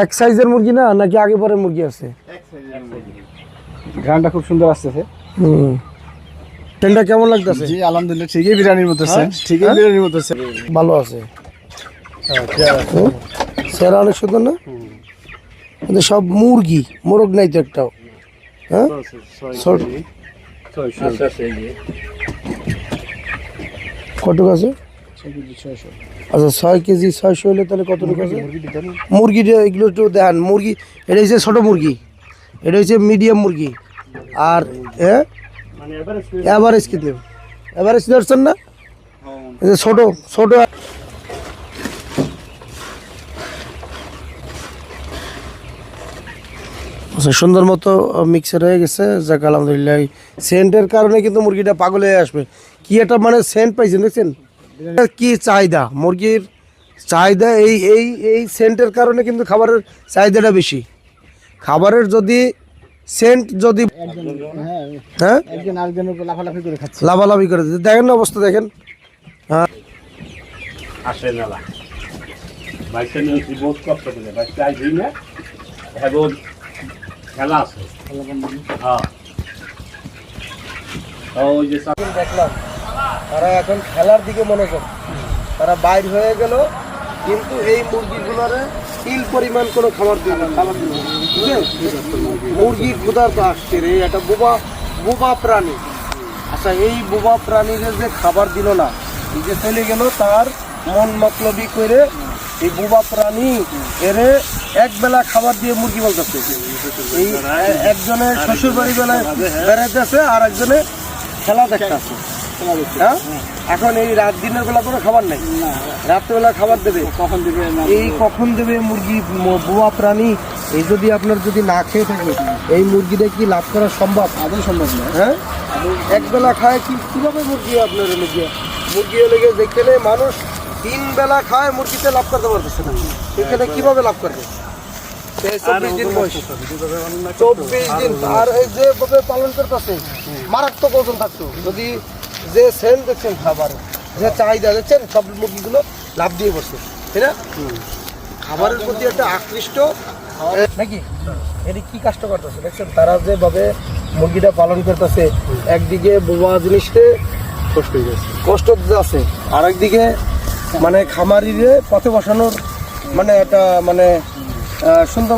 এক সাইজের মুরগি না নাকি আগে পরে মুরগি আছে? ঘ্রাণটা খুব সুন্দর আসতেছে। ট্রেনটা কেমন লাগতেছে? জি আলহামদুলিল্লাহ, ঠিকই বিরিয়ানির মতো আছে, ঠিকই বিরিয়ানির মতো আছে, ভালো আছে। সেরা অনেক সুন্দর না? কিন্তু সব মুরগি, মোরগ নাই তো একটাও। হ্যাঁ কটুক আছে? আচ্ছা 6 কেজি 600 হলে তাহলে কতটুকু আছে? মুরগিটা এগুলো একটু দেখান। মুরগি এটা হচ্ছে ছোটো মুরগি, এটা হচ্ছে মিডিয়াম মুরগি, আর হ্যাঁ এভারেজ কিন্তু এভারেজ ধরছেন না? ছোট ছোট সুন্দর মতো মিক্সার হয়ে গেছে। যাক আলহামদুলিল্লাহ, সেন্টের কারণে কিন্তু মুরগিটা পাগল হয়ে আসবে। কি একটা মানে সেন্ট পাইছেন, দেখছেন কি চাহিদা মুরগির, চাহিদা এই এই এই সেন্টের কারণে কিন্তু খাবারের চাহিদাটা বেশি। খাবারের যদি সেন্ট যদি হ্যাঁ লাফালাফি করে দেখেন না অবস্থা, দেখেন। হ্যাঁ দেখলাম তারা এখন খেলার দিকে মনোযোগ, তারা বাইর হয়ে গেল, কিন্তু এই মুরগিগুলোরে তিল পরিমাণ কোনো খাবার দিল না, খাবার দিল না। মুরগি ক্ষুধার্ত আসছে রে, একটা বোবা প্রাণী। আচ্ছা এই বোবা প্রাণীর যে খাবার দিল না, এই যে চলে গেল, তার মন মতলবি করে এই বোবা প্রাণী এরে একবেলা খাবার দিয়ে মুরগি বলতেছে। এই একজনের শ্বশুর বাড়ি বেলায় বেড়াইতেছে, আর একজনে খেলা দেখতেছে। হ্যাঁ এখন এই রাত দিনের বেলা কোনো খাবার নেই, রাত্রেবেলা খাবার দেবে কখন দেবে, এই কখন দেবে মুরগি বোবা প্রাণী। এই যদি আপনার যদি না খেয়ে থাকে, এই মুরগিটা কি লাভ করা সম্ভব? আদৌ সম্ভব না। হ্যাঁ একবেলা খায় কিভাবে মুরগি আপনার মুরগি হলে গিয়ে যেখানে মানুষ 3 বেলা খায়, মুরগিতে লাভ করতে পারতেছে না, সেখানে কিভাবে লাভ করবে? 24 দিন বয়স, 24 দিন, আর এই যেভাবে পালন করতেছে মারাত্মক ওজন থাকতো। যদি যে সেন্ট দেখছেন খাবার, যে চাহিদা দেখছেন, সব মুরগিগুলো লাভ দিয়ে বসছে, তাই না? খাবারের প্রতি একটা আকৃষ্ট নাকি, এটি কি কাজটা করতেছে দেখছেন, তারা যেভাবে মুরগিটা পালন করতেছে। একদিকে বোবা জিনিসতে কষ্ট দিতে আছে, আর একদিকে মানে খামারিরে পথে বসানোর মানে একটা মানে সুন্দর